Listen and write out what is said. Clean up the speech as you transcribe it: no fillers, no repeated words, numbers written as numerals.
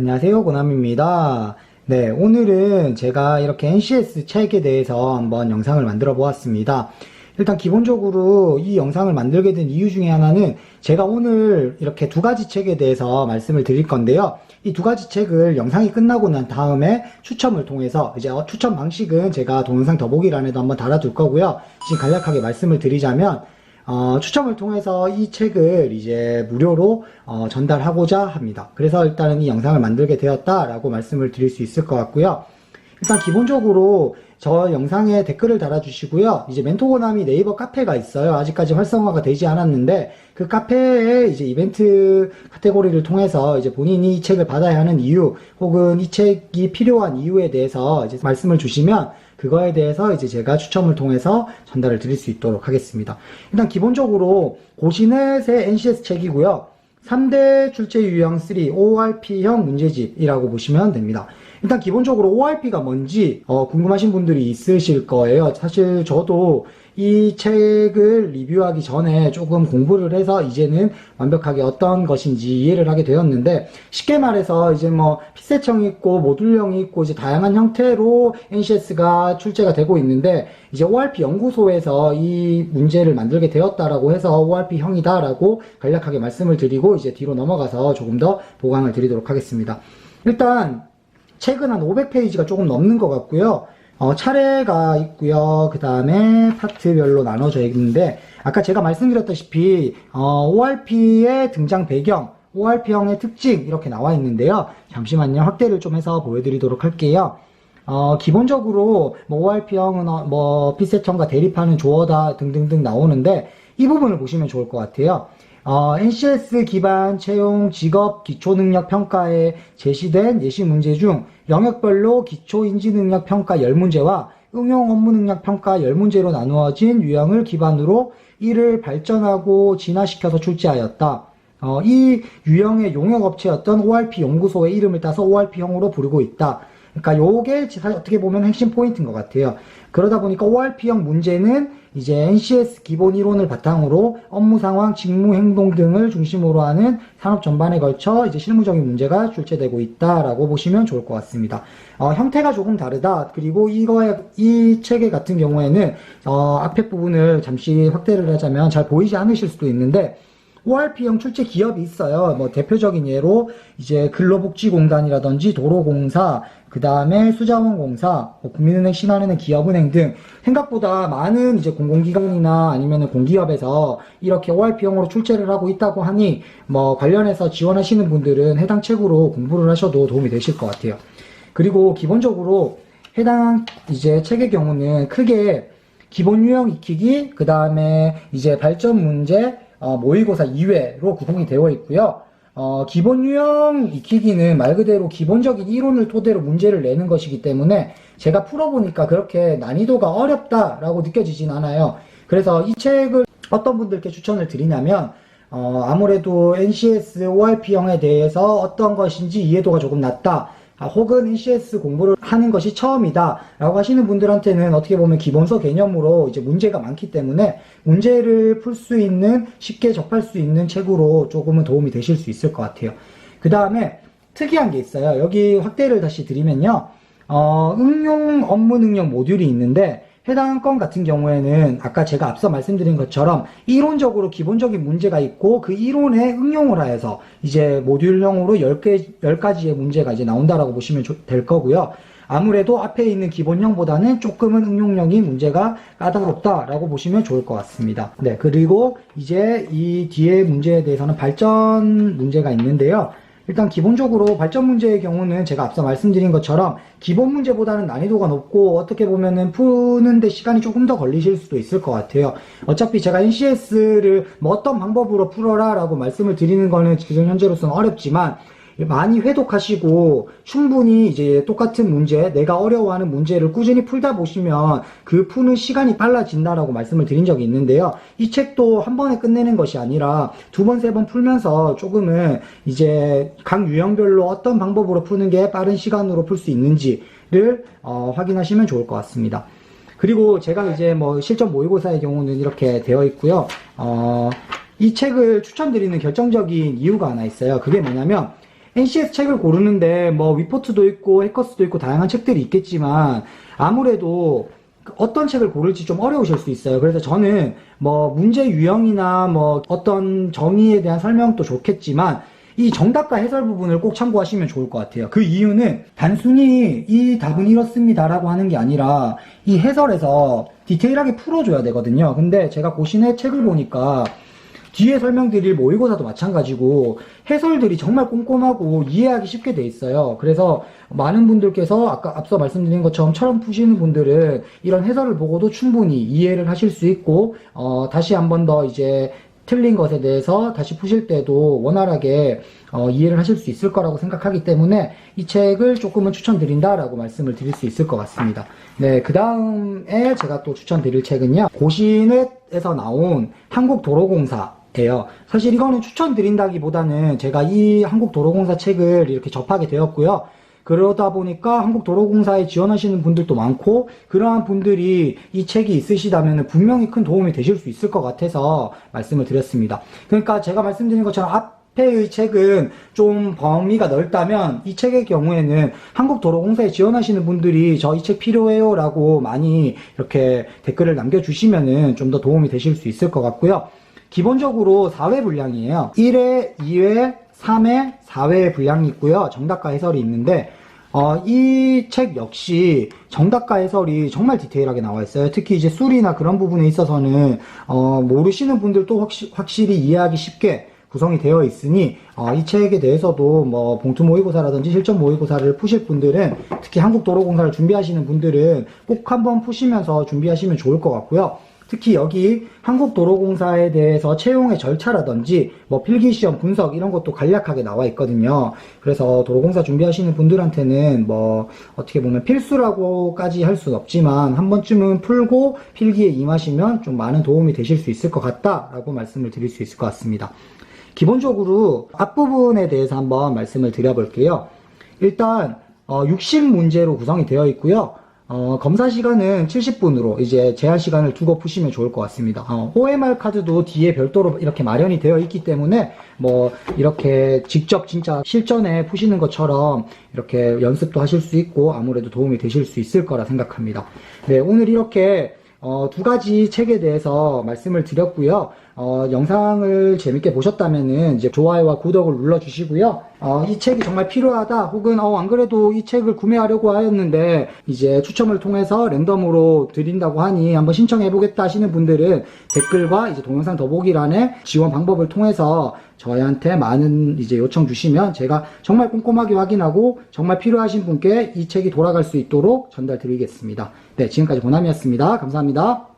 안녕하세요. 고남입니다. 네, 오늘은 제가 이렇게 NCS 책에 대해서 한번 영상을 만들어 보았습니다. 일단 기본적으로 이 영상을 만들게 된 이유 중에 하나는 제가 오늘 이렇게 두 가지 책에 대해서 말씀을 드릴 건데요. 이 두 가지 책을 영상이 끝나고 난 다음에 추첨을 통해서 이제 추첨 방식은 제가 동영상 더보기란에도 한번 달아둘 거고요. 지금 간략하게 말씀을 드리자면 추첨을 통해서 이 책을 이제 무료로 전달하고자 합니다. 그래서 일단은 이 영상을 만들게 되었다라고 말씀을 드릴 수 있을 것 같고요. 일단 기본적으로 저 영상에 댓글을 달아주시고요. 이제 멘토고남이 네이버 카페가 있어요. 아직까지 활성화가 되지 않았는데 그 카페에 이제 이벤트 카테고리를 통해서 이제 본인이 이 책을 받아야 하는 이유 혹은 이 책이 필요한 이유에 대해서 이제 말씀을 주시면 그거에 대해서 이제 제가 추첨을 통해서 전달을 드릴 수 있도록 하겠습니다. 일단 기본적으로 고시넷의 NCS 책이고요. 3대 출제 유형 3 ORP형 문제집이라고 보시면 됩니다. 일단 기본적으로 ORP가 뭔지 궁금하신 분들이 있으실 거예요. 사실 저도 이 책을 리뷰하기 전에 조금 공부를 해서 이제는 완벽하게 어떤 것인지 이해를 하게 되었는데, 쉽게 말해서 이제 뭐 피셋형이 있고 모듈형이 있고 이제 다양한 형태로 NCS가 출제가 되고 있는데, 이제 ORP 연구소에서 이 문제를 만들게 되었다라고 해서 ORP형이다라고 간략하게 말씀을 드리고 이제 뒤로 넘어가서 조금 더 보강을 드리도록 하겠습니다. 일단 책은 한 500페이지가 조금 넘는 것 같고요. 차례가 있고요. 그 다음에 파트별로 나눠져 있는데, 아까 제가 말씀드렸다시피 ORP의 등장 배경, ORP형의 특징 이렇게 나와 있는데요. 잠시만요. 확대를 좀 해서 보여드리도록 할게요. 기본적으로 ORP형은 피셋형과 대립하는 조어다 등등등 나오는데, 이 부분을 보시면 좋을 것 같아요. NCS 기반 채용 직업 기초능력 평가에 제시된 예시 문제 중 영역별로 기초 인지 능력 평가 10문제와 응용 업무 능력 평가 10문제로 나누어진 유형을 기반으로 이를 발전하고 진화시켜서 출제하였다. 이 유형의 용역업체였던 ORP 연구소의 이름을 따서 ORP형으로 부르고 있다. 그러니까 요게 사실 어떻게 보면 핵심 포인트인 것 같아요. 그러다 보니까 ORP형 문제는 이제 NCS 기본 이론을 바탕으로 업무 상황, 직무 행동 등을 중심으로 하는 산업 전반에 걸쳐 이제 실무적인 문제가 출제되고 있다라고 보시면 좋을 것 같습니다. 형태가 조금 다르다. 그리고 이 책의 같은 경우에는 앞에 부분을 잠시 확대를 하자면 잘 보이지 않으실 수도 있는데, ORP형 출제 기업이 있어요. 뭐 대표적인 예로 이제 근로복지공단이라든지 도로공사, 그 다음에 수자원공사, 국민은행, 신한은행, 기업은행 등 생각보다 많은 이제 공공기관이나 아니면 공기업에서 이렇게 ORP형으로 출제를 하고 있다고 하니 뭐 관련해서 지원하시는 분들은 해당 책으로 공부를 하셔도 도움이 되실 것 같아요. 그리고 기본적으로 해당 이제 책의 경우는 크게 기본 유형 익히기, 그 다음에 이제 발전 문제, 모의고사 2회로 구성이 되어 있고요. 기본 유형 익히기는 말 그대로 기본적인 이론을 토대로 문제를 내는 것이기 때문에 제가 풀어보니까 그렇게 난이도가 어렵다라고 느껴지진 않아요. 그래서 이 책을 어떤 분들께 추천을 드리냐면, 아무래도 NCS ORP형에 대해서 어떤 것인지 이해도가 조금 낮다, 혹은 NCS 공부를 하는 것이 처음이다 라고 하시는 분들한테는 어떻게 보면 기본서 개념으로 이제 문제가 많기 때문에 문제를 풀 수 있는, 쉽게 접할 수 있는 책으로 조금은 도움이 되실 수 있을 것 같아요. 그 다음에 특이한 게 있어요. 여기 확대를 다시 드리면요, 응용 업무 능력 모듈이 있는데, 해당 건 같은 경우에는 아까 제가 앞서 말씀드린 것처럼 이론적으로 기본적인 문제가 있고 그 이론에 응용을 하여서 이제 모듈형으로 10가지의 문제가 이제 나온다라고 보시면 될 거고요. 아무래도 앞에 있는 기본형보다는 조금은 응용력이 문제가 까다롭다라고 보시면 좋을 것 같습니다. 네, 그리고 이제 이 뒤에 문제에 대해서는 발전 문제가 있는데요. 일단 기본적으로 발전 문제의 경우는 제가 앞서 말씀드린 것처럼 기본 문제보다는 난이도가 높고 어떻게 보면은 푸는데 시간이 조금 더 걸리실 수도 있을 것 같아요. 어차피 제가 NCS를 뭐 어떤 방법으로 풀어라 라고 말씀을 드리는 거는 지금 현재로서는 어렵지만, 많이 회독하시고 충분히 이제 똑같은 문제, 내가 어려워하는 문제를 꾸준히 풀다 보시면 그 푸는 시간이 빨라진다라고 말씀을 드린 적이 있는데요. 이 책도 한 번에 끝내는 것이 아니라 두 번, 세 번 풀면서 조금은 이제 각 유형별로 어떤 방법으로 푸는 게 빠른 시간으로 풀 수 있는지를 확인하시면 좋을 것 같습니다. 그리고 제가 이제 뭐 실전 모의고사의 경우는 이렇게 되어 있고요. 이 책을 추천드리는 결정적인 이유가 하나 있어요. 그게 뭐냐면 NCS 책을 고르는데 뭐 위포트도 있고 해커스도 있고 다양한 책들이 있겠지만 아무래도 어떤 책을 고를지 좀 어려우실 수 있어요. 그래서 저는 뭐 문제 유형이나 뭐 어떤 정의에 대한 설명도 좋겠지만 이 정답과 해설 부분을 꼭 참고하시면 좋을 것 같아요. 그 이유는 단순히 이 답은 이렇습니다라고 하는 게 아니라 이 해설에서 디테일하게 풀어줘야 되거든요. 근데 제가 고시네 책을 보니까 뒤에 설명드릴 모의고사도 마찬가지고 해설들이 정말 꼼꼼하고 이해하기 쉽게 돼 있어요. 그래서 많은 분들께서 아까 앞서 말씀드린 것처럼 처음 푸시는 분들은 이런 해설을 보고도 충분히 이해를 하실 수 있고 다시 한 번 더 이제 틀린 것에 대해서 다시 푸실 때도 원활하게 이해를 하실 수 있을 거라고 생각하기 때문에 이 책을 조금은 추천드린다라고 말씀을 드릴 수 있을 것 같습니다. 네, 그 다음에 제가 또 추천드릴 책은요, 고시넷에서 나온 한국도로공사예요. 사실 이거는 추천드린다기보다는 제가 이 한국도로공사 책을 이렇게 접하게 되었고요. 그러다 보니까 한국도로공사에 지원하시는 분들도 많고 그러한 분들이 이 책이 있으시다면 분명히 큰 도움이 되실 수 있을 것 같아서 말씀을 드렸습니다. 그러니까 제가 말씀드린 것처럼 앞에의 책은 좀 범위가 넓다면 이 책의 경우에는 한국도로공사에 지원하시는 분들이 저 이 책 필요해요 라고 많이 이렇게 댓글을 남겨주시면은 좀 더 도움이 되실 수 있을 것 같고요. 기본적으로 4회 분량이에요. 1회, 2회, 3회, 4회 분량이 있고요. 정답과 해설이 있는데 이 책 역시 정답과 해설이 정말 디테일하게 나와 있어요. 특히 이제 술이나 그런 부분에 있어서는 모르시는 분들도 확실히 이해하기 쉽게 구성이 되어 있으니 이 책에 대해서도 뭐 봉투 모의고사라든지 실전 모의고사를 푸실 분들은 특히 한국도로공사를 준비하시는 분들은 꼭 한번 푸시면서 준비하시면 좋을 것 같고요. 특히 여기 한국도로공사에 대해서 채용의 절차라든지 뭐 필기시험 분석 이런 것도 간략하게 나와 있거든요. 그래서 도로공사 준비하시는 분들한테는 뭐 어떻게 보면 필수라고까지 할 수는 없지만 한 번쯤은 풀고 필기에 임하시면 좀 많은 도움이 되실 수 있을 것 같다라고 말씀을 드릴 수 있을 것 같습니다. 기본적으로 앞부분에 대해서 한번 말씀을 드려볼게요. 일단 60문제로 구성이 되어 있고요. 검사 시간은 70분으로 이제 제한 시간을 두고 푸시면 좋을 것 같습니다. OMR 카드도 뒤에 별도로 이렇게 마련이 되어 있기 때문에 뭐 이렇게 직접 진짜 실전에 푸시는 것처럼 이렇게 연습도 하실 수 있고 아무래도 도움이 되실 수 있을 거라 생각합니다. 네, 오늘 이렇게 두 가지 책에 대해서 말씀을 드렸고요. 영상을 재밌게 보셨다면은 이제 좋아요와 구독을 눌러주시고요. 이 책이 정말 필요하다 혹은 안 그래도 이 책을 구매하려고 하였는데 이제 추첨을 통해서 랜덤으로 드린다고 하니 한번 신청해보겠다 하시는 분들은 댓글과 이제 동영상 더보기란에 지원 방법을 통해서 저희한테 많은 이제 요청 주시면 제가 정말 꼼꼼하게 확인하고 정말 필요하신 분께 이 책이 돌아갈 수 있도록 전달 드리겠습니다. 네, 지금까지 고남이었습니다. 감사합니다.